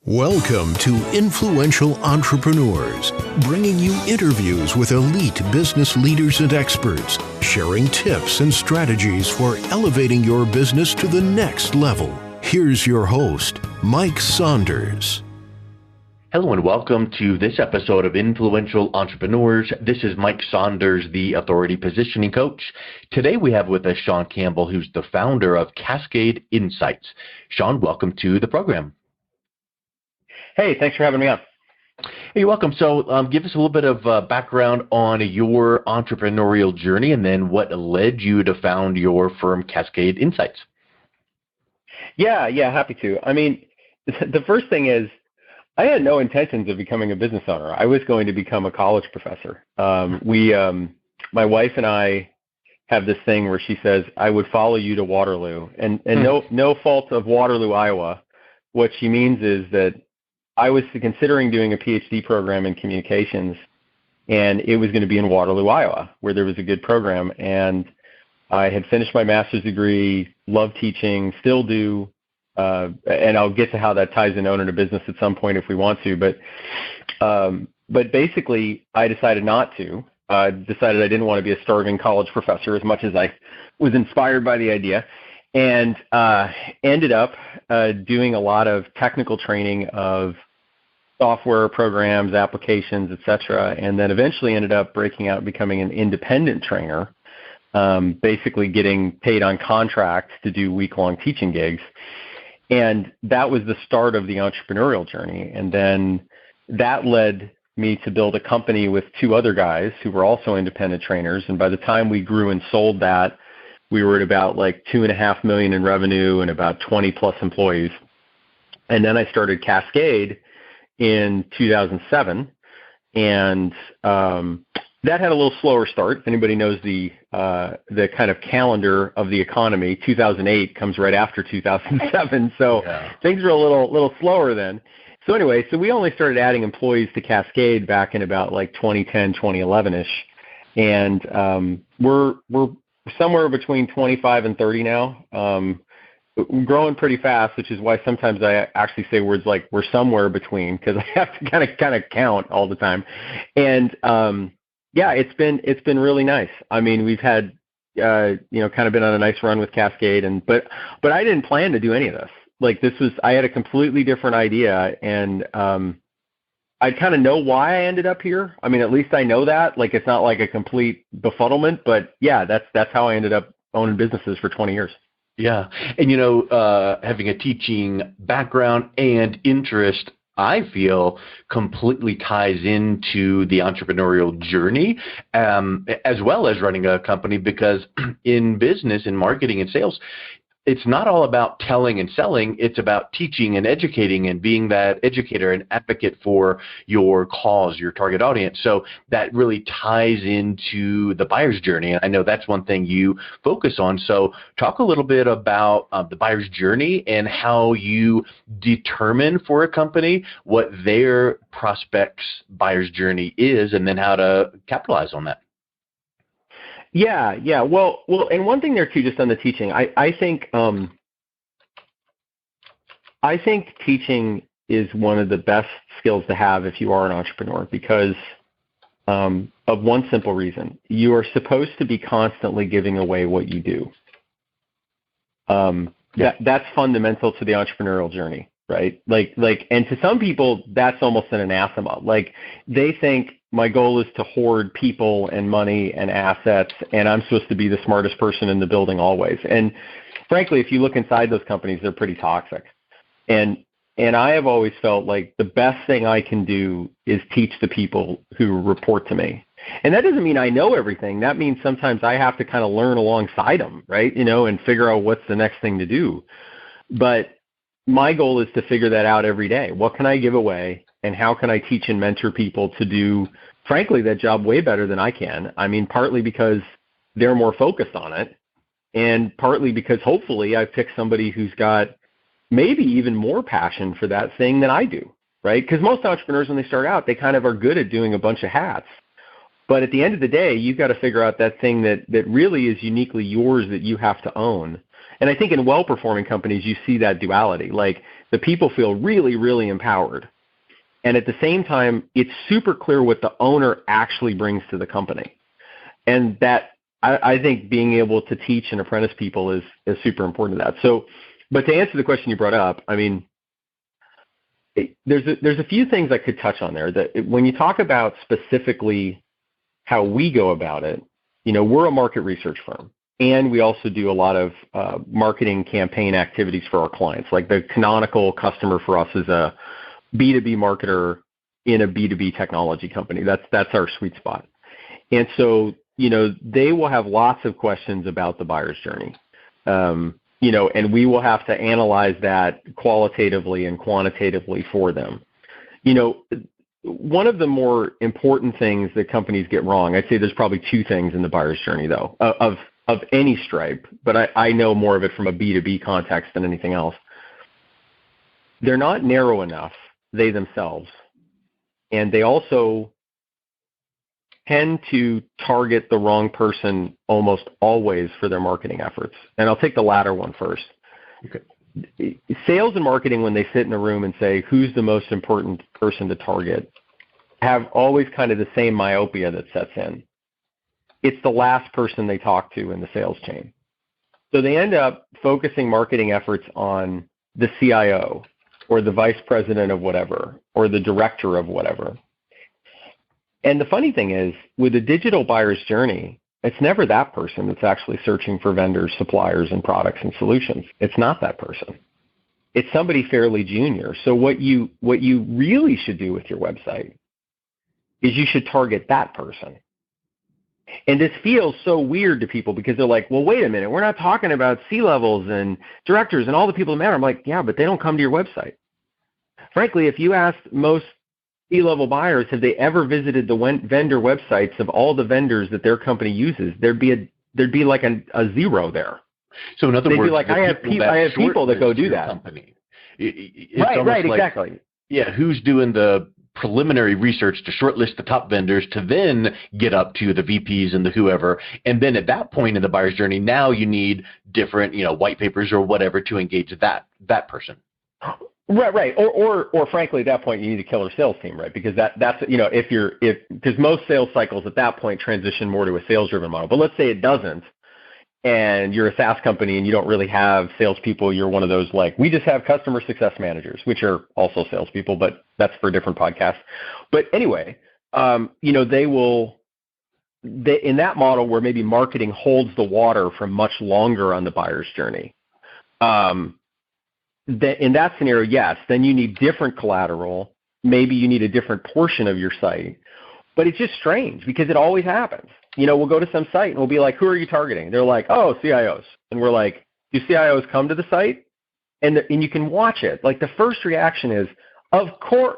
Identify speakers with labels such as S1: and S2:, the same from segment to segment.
S1: Welcome to Influential Entrepreneurs, bringing you interviews with elite business leaders and experts, sharing tips and strategies for elevating your business to the next level. Here's your host, Mike Saunders.
S2: Hello and welcome to this episode of Influential Entrepreneurs. This is Mike Saunders, the Authority Positioning Coach. Today we have with us Sean Campbell, who's the founder of Cascade Insights. Sean, welcome to the program.
S3: Hey, thanks for having me on.
S2: Hey, you're welcome. So give us a little bit of background on your entrepreneurial journey and then what led you to found your firm, Cascade Insights.
S3: Yeah, happy to. I mean, the first thing is I had no intentions of becoming a business owner. I was going to become a college professor. My wife and I have this thing where she says, I would follow you to Waterloo. And no fault of Waterloo, Iowa. What she means is that I was considering doing a PhD program in communications, and it was going to be in Waterloo, Iowa, where there was a good program. And I had finished my master's degree, loved teaching, still do, and I'll get to how that ties in owning a business at some point if we want to. But basically, I decided not to. I decided I didn't want to be a starving college professor as much as I was inspired by the idea, and ended up doing a lot of technical training of software programs, applications, etc., and then eventually ended up breaking out and becoming an independent trainer, basically getting paid on contract to do week-long teaching gigs. And that was the start of the entrepreneurial journey. And then that led me to build a company with two other guys who were also independent trainers. And by the time we grew and sold that, we were at about like $2.5 million in revenue and about 20 plus employees. And then I started Cascade in 2007, and that had a little slower start. If anybody knows the kind of calendar of the economy, 2008 comes right after 2007, so things are a little slower then. So anyway, so we only started adding employees to Cascade back in about like 2010, 2011-ish, and we're somewhere between 25 and 30 now. Growing pretty fast, which is why sometimes I actually say words like we're somewhere between, because I have to kind of count all the time. And it's been really nice. I mean, we've had kind of been on a nice run with Cascade, but I didn't plan to do any of this. Like I had a completely different idea, and I kind of know why I ended up here. I mean, at least I know that. Like, it's not like a complete befuddlement, but yeah, that's how I ended up owning businesses for 20 years.
S2: Yeah. And, having a teaching background and interest, I feel, completely ties into the entrepreneurial journey, as well as running a company, because in business, in marketing and sales, it's not all about telling and selling. It's about teaching and educating and being that educator and advocate for your cause, your target audience. So that really ties into the buyer's journey. And I know that's one thing you focus on. So talk a little bit about the buyer's journey and how you determine for a company what their prospect's buyer's journey is, and then how to capitalize on that.
S3: Yeah. Well, and one thing there too, just on the teaching, I think teaching is one of the best skills to have if you are an entrepreneur, because of one simple reason: you are supposed to be constantly giving away what you do. That's fundamental to the entrepreneurial journey, right? Like, and to some people, that's almost an anathema. Like, they think, my goal is to hoard people and money and assets, and I'm supposed to be the smartest person in the building always. And frankly, if you look inside those companies, they're pretty toxic. And I have always felt like the best thing I can do is teach the people who report to me. And that doesn't mean I know everything. That means sometimes I have to kind of learn alongside them, right? And figure out what's the next thing to do. But my goal is to figure that out every day. What can I give away? And how can I teach and mentor people to do, frankly, that job way better than I can? I mean, partly because they're more focused on it, and partly because hopefully I picked somebody who's got maybe even more passion for that thing than I do, right? Because most entrepreneurs, when they start out, they kind of are good at doing a bunch of hats. But at the end of the day, you've got to figure out that thing that really is uniquely yours that you have to own. And I think in well-performing companies, you see that duality. Like, The people feel really, really empowered. And at the same time, it's super clear what the owner actually brings to the company. And that, I think being able to teach and apprentice people is super important to that. So, but to answer the question you brought up, I mean, there's a few things I could touch on there. That when you talk about specifically how we go about it, we're a market research firm, and we also do a lot of marketing campaign activities for our clients. Like the canonical customer for us is a B2B marketer in a B2B technology company. That's our sweet spot. And so, they will have lots of questions about the buyer's journey. And we will have to analyze that qualitatively and quantitatively for them. One of the more important things that companies get wrong, I'd say there's probably two things in the buyer's journey, though, of any stripe, but I know more of it from a B2B context than anything else. They're not narrow enough, they themselves, and they also tend to target the wrong person almost always for their marketing efforts. And I'll take the latter one first. Okay. Sales and marketing, when they sit in a room and say, who's the most important person to target, have always kind of the same myopia that sets in. It's the last person they talk to in the sales chain. So they end up focusing marketing efforts on the CIO or the vice president of whatever or the director of whatever. And the funny thing is, with a digital buyer's journey, it's never that person that's actually searching for vendors, suppliers, and products and solutions. It's not that person. It's somebody fairly junior. So what you really should do with your website is you should target that person. And this feels so weird to people because they're like, well, wait a minute, we're not talking about C-levels and directors and all the people that matter. I'm like, yeah, but they don't come to your website. Frankly, if you asked most C-level buyers, have they ever visited the vendor websites of all the vendors that their company uses, there'd be like a zero there.
S2: So in other words,
S3: be like, I have people that go do that. Company. Right, exactly.
S2: Yeah, who's doing the preliminary research to shortlist the top vendors to then get up to the VPs and the whoever, and then at that point in the buyer's journey, now you need different, white papers or whatever to engage that person.
S3: Right. Or frankly, at that point, you need a killer sales team, right? Because that's because most sales cycles at that point transition more to a sales-driven model. But let's say it doesn't, and you're a SaaS company and you don't really have salespeople. You're one of those like, we just have customer success managers, which are also salespeople, but that's for a different podcast. But anyway, they will. In that model where maybe marketing holds the water for much longer on the buyer's journey. In that scenario, yes, then you need different collateral. Maybe you need a different portion of your site. But it's just strange because it always happens. We'll go to some site and we'll be like, who are you targeting? They're like, oh, CIOs. And we're like, do CIOs come to the site? And you can watch it. Like the first reaction is, of course,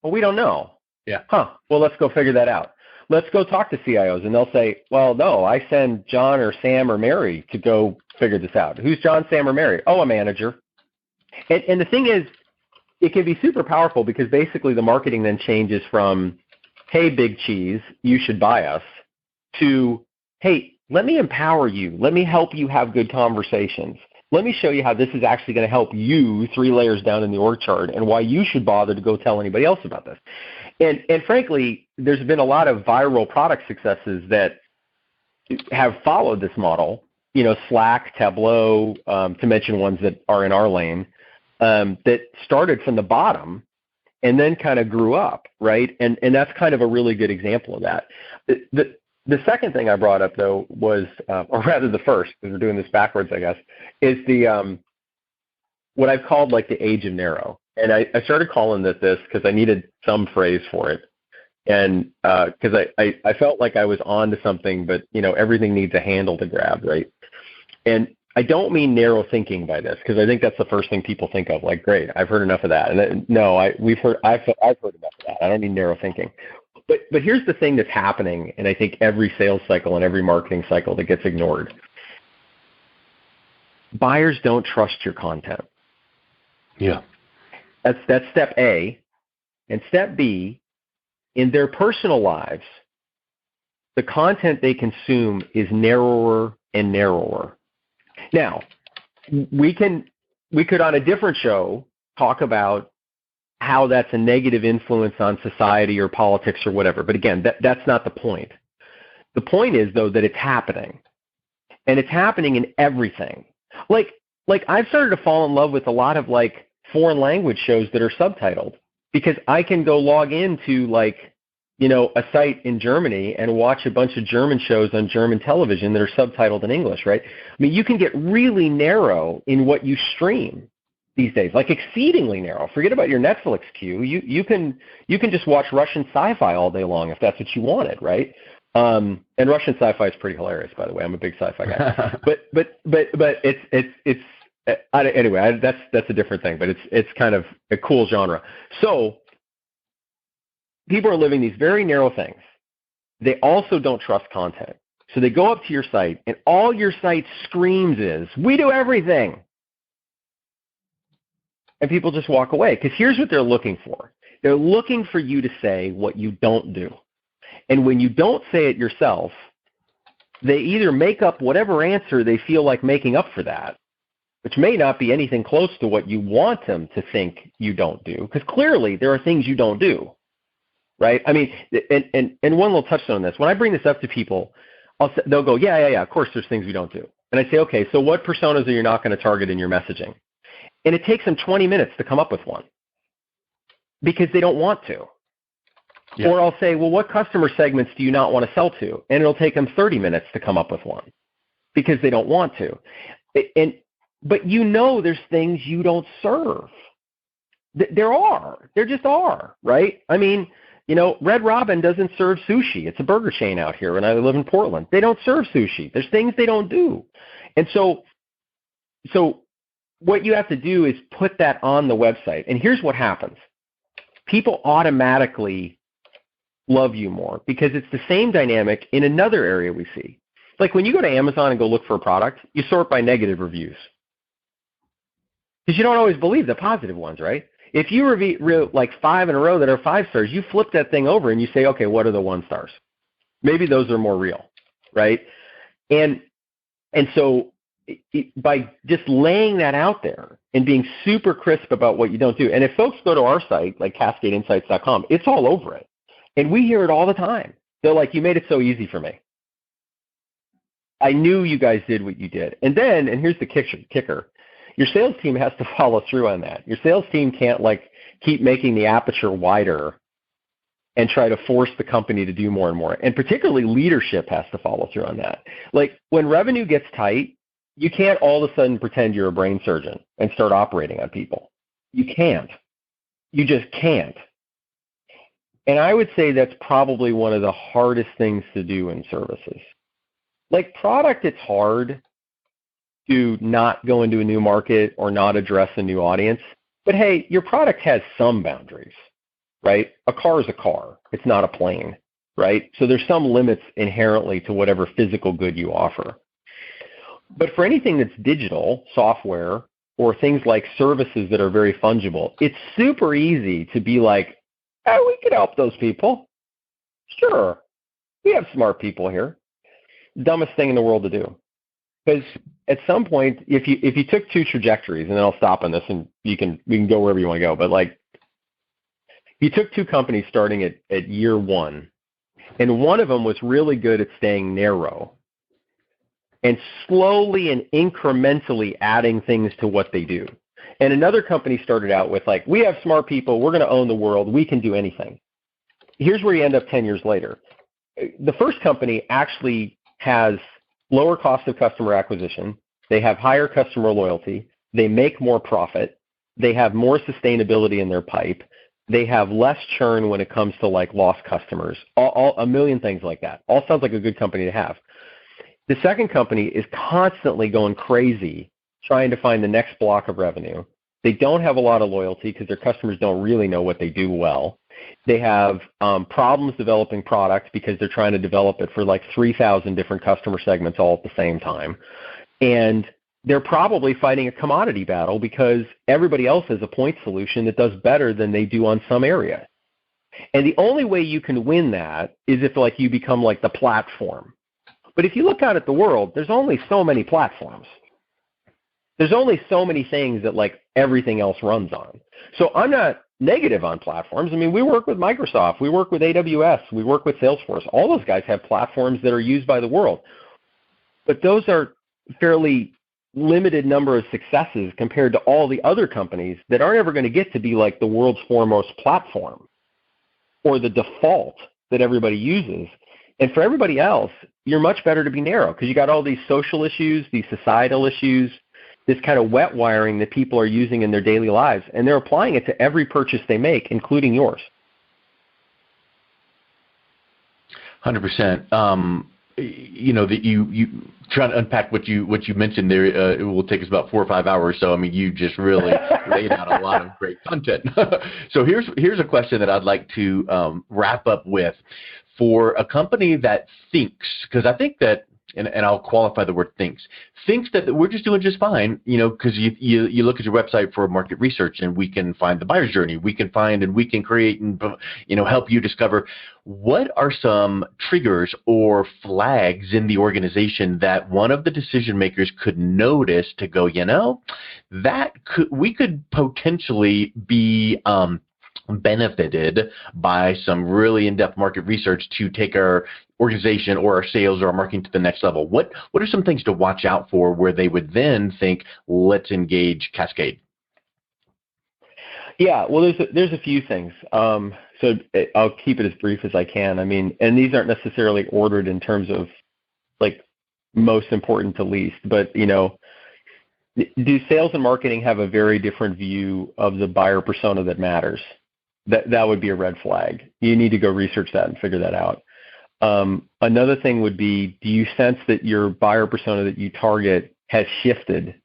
S3: well, we don't know.
S2: Yeah.
S3: Well, let's go figure that out. Let's go talk to CIOs. And they'll say, well, no, I send John or Sam or Mary to go figure this out. Who's John, Sam, or Mary? Oh, a manager. And the thing is, it can be super powerful because basically the marketing then changes from, hey, big cheese, you should buy us, to, hey, let me empower you. Let me help you have good conversations. Let me show you how this is actually going to help you 3 layers down in the org chart and why you should bother to go tell anybody else about this. And frankly, there's been a lot of viral product successes that have followed this model, Slack, Tableau, to mention ones that are in our lane, that started from the bottom and then kind of grew up, right? And that's kind of a really good example of that. The second thing I brought up, though, was, or rather the first, because we're doing this backwards, I guess, is the what I've called like the age of narrow. And I started calling it this because I needed some phrase for it. And because I felt like I was on to something, but, everything needs a handle to grab, right? And I don't mean narrow thinking by this, because I think that's the first thing people think of. Like, great, I've heard enough of that. And then, no, I've heard enough of that. I don't mean narrow thinking. But here's the thing that's happening, and I think every sales cycle and every marketing cycle that gets ignored. Buyers don't trust your content.
S2: Yeah.
S3: That's step A. And step B, in their personal lives, the content they consume is narrower and narrower. Now, we could on a different show talk about how that's a negative influence on society or politics or whatever. But again, that's not the point. The point is, though, that it's happening. And it's happening in everything. Like I've started to fall in love with a lot of like foreign language shows that are subtitled, because I can go log into like, you know, a site in Germany and watch a bunch of German shows on German television that are subtitled in English, right? I mean, you can get really narrow in what you stream these days, like exceedingly narrow. Forget about your Netflix queue. You can just watch Russian sci-fi all day long if that's what you wanted, right? And Russian sci-fi is pretty hilarious, by the way. I'm a big sci-fi guy. but it's anyway, that's a different thing. But it's kind of a cool genre. So people are living these very narrow things. They also don't trust content. So they go up to your site, and all your site screams is, "We do everything." And people just walk away, because here's what they're looking for. They're looking for you to say what you don't do. And when you don't say it yourself, they either make up whatever answer they feel like making up for that, which may not be anything close to what you want them to think you don't do, because clearly there are things you don't do, right? I mean, and one little touchstone on this. When I bring this up to people, they'll go, yeah, of course there's things we don't do. And I say, okay, so what personas are you not going to target in your messaging? And it takes them 20 minutes to come up with one, because they don't want to. Yeah. Or I'll say, well, what customer segments do you not want to sell to? And it'll take them 30 minutes to come up with one, because they don't want to. But you know there's things you don't serve. There just are, right? I mean, you know, Red Robin doesn't serve sushi. It's a burger chain out here, and I live in Portland. They don't serve sushi. There's things they don't do. And so what you have to do is put that on the website. And here's what happens. People automatically love you more, because it's the same dynamic in another area we see. Like when you go to Amazon and go look for a product, you sort by negative reviews, because you don't always believe the positive ones, right? If you review like 5 in a row that are 5 stars, you flip that thing over and you say, okay, what are the 1 stars? Maybe those are more real, right? And so by just laying that out there and being super crisp about what you don't do, and if folks go to our site, like CascadeInsights.com, it's all over it. And we hear it all the time. They're like, you made it so easy for me. I knew you guys did what you did. And here's the kicker. Your sales team has to follow through on that. Your sales team can't like keep making the aperture wider and try to force the company to do more and more. And particularly leadership has to follow through on that. Like when revenue gets tight, you can't all of a sudden pretend you're a brain surgeon and start operating on people. You can't. You just can't. And I would say that's probably one of the hardest things to do in services. Like product, it's hard to not go into a new market or not address a new audience. But hey, your product has some boundaries, right? A car is a car. It's not a plane, right? So there's some limits inherently to whatever physical good you offer. But for anything that's digital, software, or things like services that are very fungible, it's super easy to be like, oh, we could help those people. Sure. We have smart people here. Dumbest thing in the world to do. Because at some point, if you took 2 trajectories, and then I'll stop on this, and we can go wherever you want to go, but like, you took 2 companies starting at year 1, and one of them was really good at staying narrow and slowly and incrementally adding things to what they do. And another company started out with like, we have smart people, we're going to own the world, we can do anything. Here's where you end up 10 years later. The first company actually has lower cost of customer acquisition, they have higher customer loyalty, they make more profit, they have more sustainability in their pipe, they have less churn when it comes to like lost customers, a million things like that. All sounds like a good company to have. The second company is constantly going crazy trying to find the next block of revenue. They don't have a lot of loyalty because their customers don't really know what they do well. They have problems developing products because they're trying to develop it for like 3,000 different customer segments all at the same time. And they're probably fighting a commodity battle because everybody else has a point solution that does better than they do on some area. And the only way you can win that is if like you become like the platform. But if you look out at the world, there's only so many platforms. there's only so many things that like everything else runs on. So I'm not negative on platforms. I mean, we work with Microsoft, we work with AWS, we work with Salesforce. All those guys have platforms that are used by the world. But those are fairly limited number of successes compared to all the other companies that aren't ever going to get to be like the world's foremost platform or the default that everybody uses. And for everybody else, you're much better to be narrow because you got all these social issues, these societal issues, this kind of wet wiring that people are using in their daily lives, and they're applying it to every purchase they make, including yours.
S2: 100%. You know, that you trying to unpack what you mentioned there. It will take us about 4 or 5 hours. So I mean, you just really laid out a lot of great content. So here's a question that I'd like to wrap up with. For a company that thinks, because I think that, and I'll qualify the word thinks that we're just doing just fine, you know, because you look at your website for market research and we can find the buyer's journey, we can find and we can create and, you know, help you discover what are some triggers or flags in the organization that one of the decision makers could notice to go, you know, we could potentially be benefited by some really in-depth market research to take our organization or our sales or our marketing to the next level. What are some things to watch out for where they would then think, let's engage Cascade?
S3: Yeah, well, there's a few things. So I'll keep it as brief as I can. I mean, and these aren't necessarily ordered in terms of like most important to least, but you know, do sales and marketing have a very different view of the buyer persona that matters? That would be a red flag. You need to go research that and figure that out. Another thing would be, do you sense that your buyer persona that you target has shifted?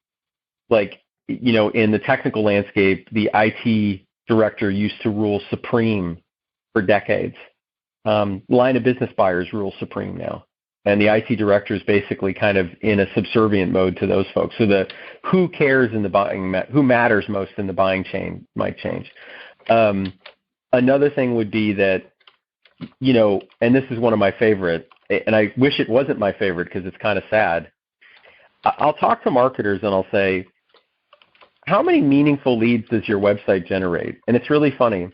S3: Like, you know, in the technical landscape, the IT director used to rule supreme for decades. Line of business buyers rule supreme now. And the IT director is basically kind of in a subservient mode to those folks. So the who cares in the buying, who matters most in the buying chain might change. Another thing would be that, you know, and this is one of my favorite, and I wish it wasn't my favorite because it's kind of sad. I'll talk to marketers and I'll say, how many meaningful leads does your website generate? And it's really funny.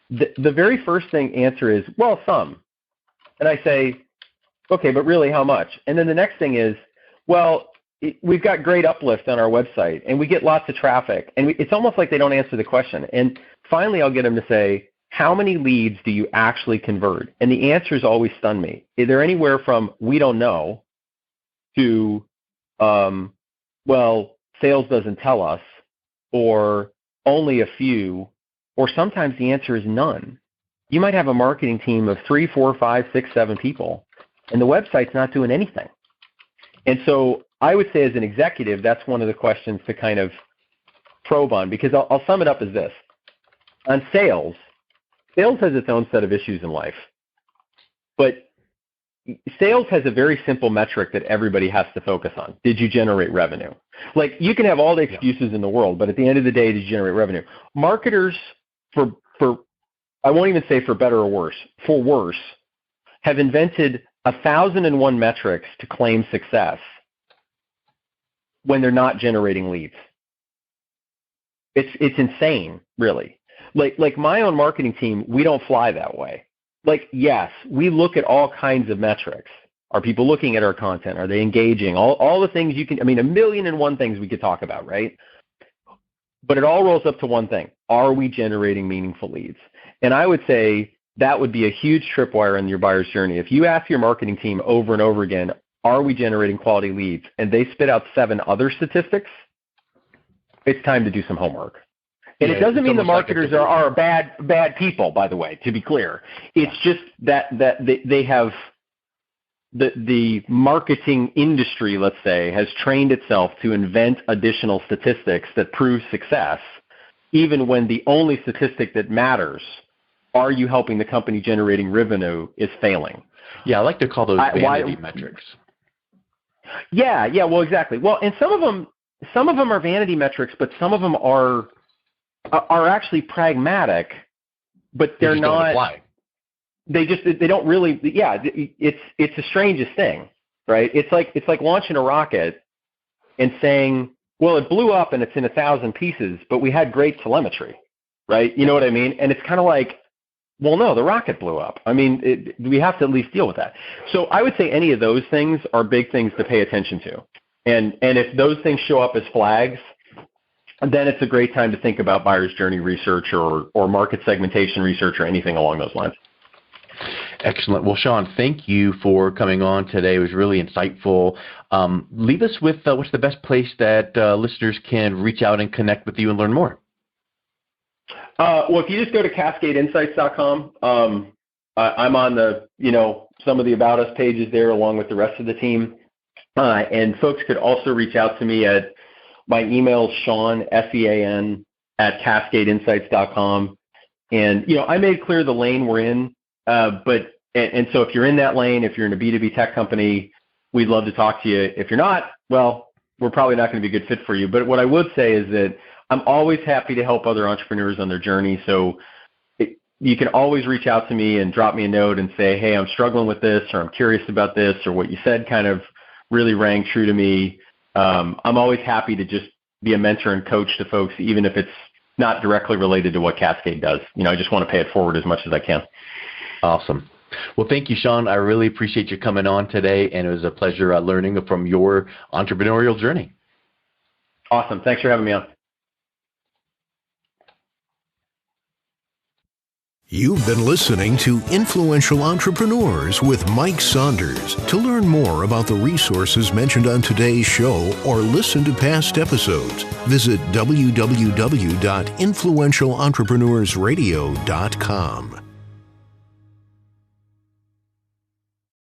S3: The very first answer is, well, some. And I say, okay, but really how much? And then the next thing is, well, we've got great uplift on our website and we get lots of traffic. And it's almost like they don't answer the question. And finally, I'll get them to say, how many leads do you actually convert? And the answers always stun me. They're anywhere from we don't know to, well, sales doesn't tell us, or only a few, or sometimes the answer is none. You might have a marketing team of 3, 4, 5, 6, 7 people, and the website's not doing anything. And so I would say as an executive, that's one of the questions to kind of probe on, because I'll sum it up as this. On sales has its own set of issues in life, but sales has a very simple metric that everybody has to focus on. Did you generate revenue? Like, you can have all the excuses in the world, but at the end of the day, did you generate revenue? Marketers, for I won't even say for better or worse, for worse, have invented 1,001 metrics to claim success when they're not generating leads. It's insane, really. Like my own marketing team, we don't fly that way. Like, yes, we look at all kinds of metrics. Are people looking at our content? Are they engaging? All the things you can, I mean, 1,001 things we could talk about, right? But it all rolls up to one thing. Are we generating meaningful leads? And I would say that would be a huge tripwire in your buyer's journey. If you ask your marketing team over and over again, are we generating quality leads? And they spit out 7 other statistics, it's time to do some homework. And it doesn't mean the marketers are bad people, by the way, to be clear. It's just that they have the marketing industry, let's say, has trained itself to invent additional statistics that prove success, even when the only statistic that matters, are you helping the company generating revenue, is failing.
S2: Yeah, I like to call those vanity metrics.
S3: Yeah, well, exactly. Well, and some of them are vanity metrics, but some of them are actually pragmatic, but they're not. They don't really. Yeah, it's the strangest thing, right? It's like launching a rocket and saying Well, it blew up and it's in 1,000 pieces, but we had great telemetry, right? You know what I mean? And it's kind of like, well, no, the rocket blew up. I mean, we have to at least deal with that. So I would say any of those things are big things to pay attention to. And if those things show up as flags, then it's a great time to think about buyer's journey research or market segmentation research or anything along those lines.
S2: Excellent. Well, Sean, thank you for coming on today. It was really insightful. Leave us with what's the best place that listeners can reach out and connect with you and learn more.
S3: Well, if you just go to cascadeinsights.com, I'm on the, some of the About Us pages there along with the rest of the team. And folks could also reach out to me at my email, Sean, SEAN, at cascadeinsights.com. And, I made clear the lane we're in. So if you're in that lane, if you're in a B2B tech company, we'd love to talk to you. If you're not, well, we're probably not going to be a good fit for you. But what I would say is that I'm always happy to help other entrepreneurs on their journey. So you can always reach out to me and drop me a note and say, hey, I'm struggling with this, or I'm curious about this, or what you said kind of really rang true to me. I'm always happy to just be a mentor and coach to folks, even if it's not directly related to what Cascade does. I just want to pay it forward as much as I can.
S2: Awesome. Well, thank you, Sean. I really appreciate you coming on today, and it was a pleasure learning from your entrepreneurial journey.
S3: Awesome. Thanks for having me on.
S1: You've been listening to Influential Entrepreneurs with Mike Saunders. To learn more about the resources mentioned on today's show or listen to past episodes, visit www.influentialentrepreneurssradio.com.